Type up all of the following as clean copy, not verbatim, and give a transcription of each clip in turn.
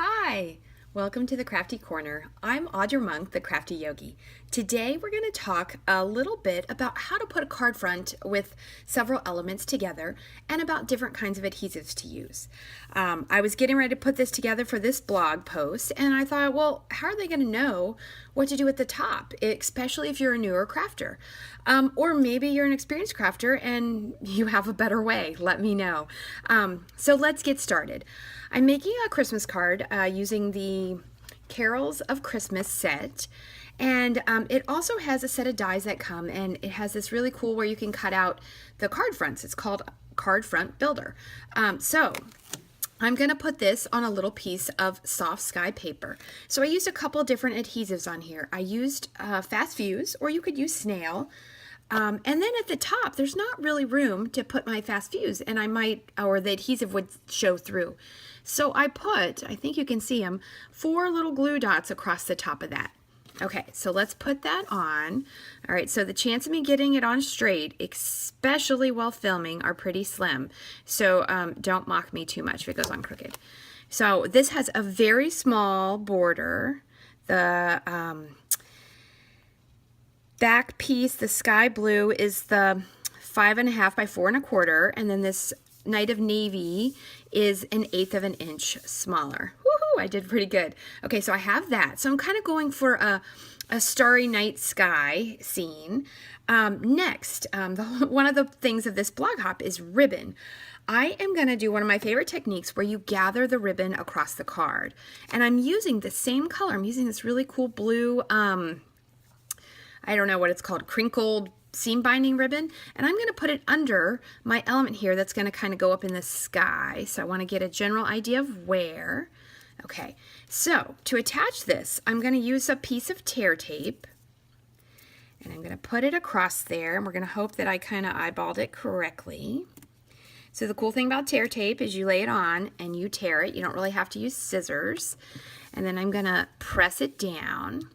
Hi, welcome to the Crafty Corner. I'm Audra Monk, the Crafty Yogi. Today we're going to talk a little bit about how to put a card front with several elements together and about different kinds of adhesives to use. I was getting ready to put this together for this blog post and I thought, well, how are they going to know what to do at the top, especially if you're a newer crafter? Or maybe you're an experienced crafter and you have a better way. Let me know. So let's get started. I'm making a Christmas card using the Carols of Christmas set, and it also has a set of dies that come, and it has this really cool where you can cut out the card fronts. It's called Card Front Builder. So I'm going to put this on a little piece of soft sky paper. So I used a couple different adhesives on here. I used Fast Fuse, or you could use Snail. And then at the top, there's not really room to put my Fast Fuse, and or the adhesive would show through. So I think you can see them, 4 little glue dots across the top of that. Okay, so let's put that on. All right, so the chance of me getting it on straight, especially while filming, are pretty slim. So don't mock me too much if it goes on crooked. So this has a very small border. The back piece, the sky blue, is the 5.5 by 4 1/4, and then this Night of Navy is 1/8 of an inch smaller. Woohoo! I did pretty good. Okay, so I have that. So I'm kind of going for a starry night sky scene. Next, one of the things of this blog hop is ribbon. I am going to do one of my favorite techniques where you gather the ribbon across the card. And I'm using the same color. I'm using this really cool blue, I don't know what it's called, crinkled seam binding ribbon, and I'm going to put it under my element here that's going to kind of go up in the sky. So I want to get a general idea of where. Okay, so to attach this, I'm going to use a piece of tear tape, and I'm going to put it across there, and we're going to hope that I kind of eyeballed it correctly. So the cool thing about tear tape is you lay it on and you tear it. You don't really have to use scissors. And then I'm going to press it down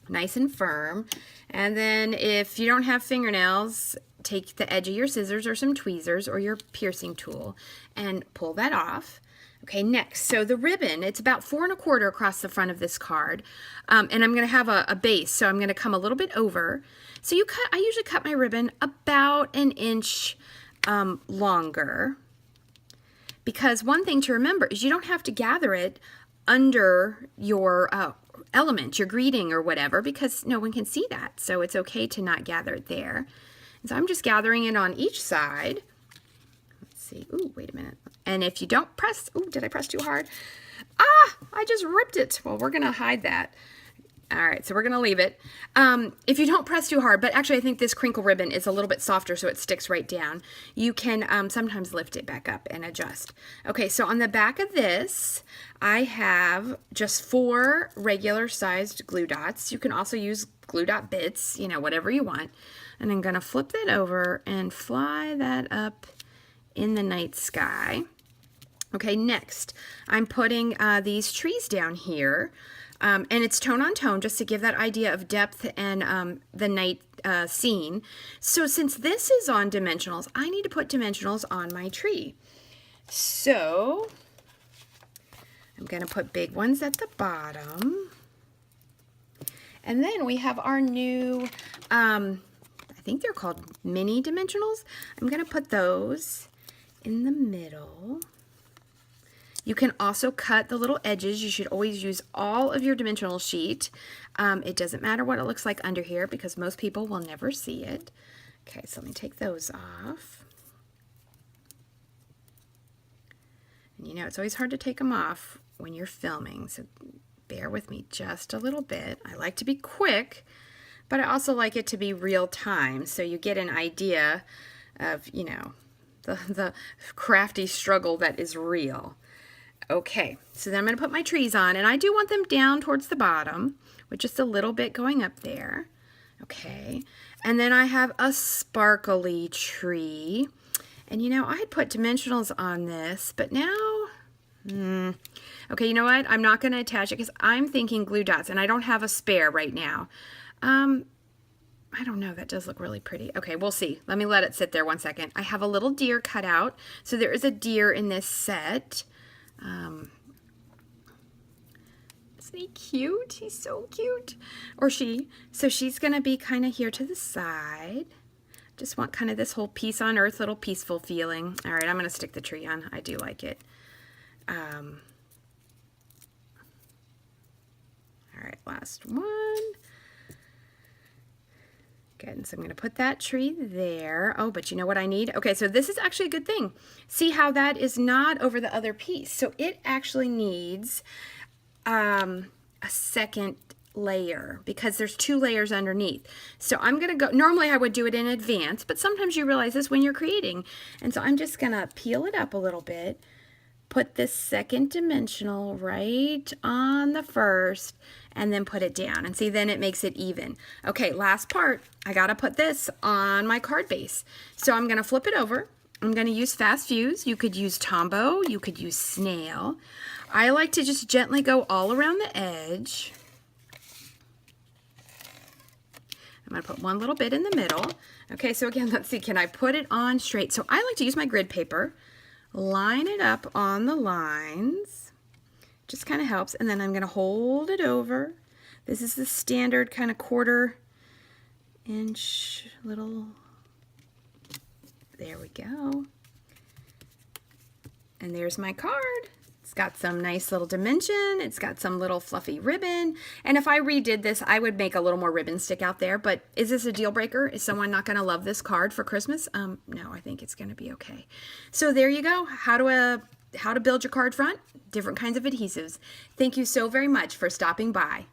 nice and firm, and then if you don't have fingernails, take the edge of your scissors or some tweezers or your piercing tool and pull that off. Okay, next, so the ribbon, it's about 4 1/4 across the front of this card, and I'm going to have a base, so I'm going to come a little bit over. So I usually cut my ribbon about 1 inch longer, because one thing to remember is you don't have to gather it under your element, your greeting or whatever, because no one can see that. So it's okay to not gather it there. And so I'm just gathering it on each side. Let's see. Ooh, wait a minute. And if you don't press, ooh, did I press too hard? Ah, I just ripped it. Well, we're going to hide that. All right, so we're going to leave it. If you don't press too hard, but actually I think this crinkle ribbon is a little bit softer so it sticks right down, you can sometimes lift it back up and adjust. Okay, so on the back of this, I have just 4 regular sized glue dots. You can also use glue dot bits, you know, whatever you want. And I'm going to flip that over and fly that up in the night sky. Okay, next, I'm putting these trees down here. And it's tone on tone just to give that idea of depth and the night scene. So since this is on dimensionals, I need to put dimensionals on my tree. So I'm going to put big ones at the bottom. And then we have our new, I think they're called mini dimensionals. I'm going to put those in the middle. You can also cut the little edges. You should always use all of your dimensional sheet. It doesn't matter what it looks like under here because most people will never see it. Okay, so let me take those off. And you know, it's always hard to take them off when you're filming, so bear with me just a little bit. I like to be quick, but I also like it to be real time, so you get an idea of, you know, the crafty struggle that is real. Okay, so then I'm going to put my trees on, and I do want them down towards the bottom, with just a little bit going up there. Okay, and then I have a sparkly tree, and you know, I had put dimensionals on this, but now, okay, you know what? I'm not going to attach it because I'm thinking glue dots, and I don't have a spare right now. I don't know, that does look really pretty. Okay, we'll see. Let me let it sit there 1 second. I have a little deer cut out, so there is a deer in this set. Isn't he cute? He's so cute. Or she. So she's going to be kind of here to the side. Just want kind of this whole peace on earth, little peaceful feeling. All right, I'm going to stick the tree on. I do like it. All right, last one. Good, and so I'm going to put that tree there. Oh, but you know what I need? Okay, so this is actually a good thing. See how that is not over the other piece. So it actually needs a second layer because there's 2 layers underneath. So I'm going to go, normally I would do it in advance, but sometimes you realize this when you're creating. And so I'm just going to peel it up a little bit, put this second dimensional right on the first, and then put it down. And see, then it makes it even. Okay, last part. I got to put this on my card base. So I'm going to flip it over. I'm going to use Fast Fuse. You could use Tombow. You could use Snail. I like to just gently go all around the edge. I'm going to put one little bit in the middle. Okay, so again, let's see. Can I put it on straight? So I like to use my grid paper. Line it up on the lines. Just kind of helps. And then I'm going to hold it over. This is the standard kind of 1/4 inch little. There we go. And there's my card. It's got some nice little dimension. It's got some little fluffy ribbon. And if I redid this, I would make a little more ribbon stick out there. But is this a deal breaker? Is someone not going to love this card for Christmas? No, I think it's going to be okay. So there you go. How to build your card front, different kinds of adhesives. Thank you so very much for stopping by.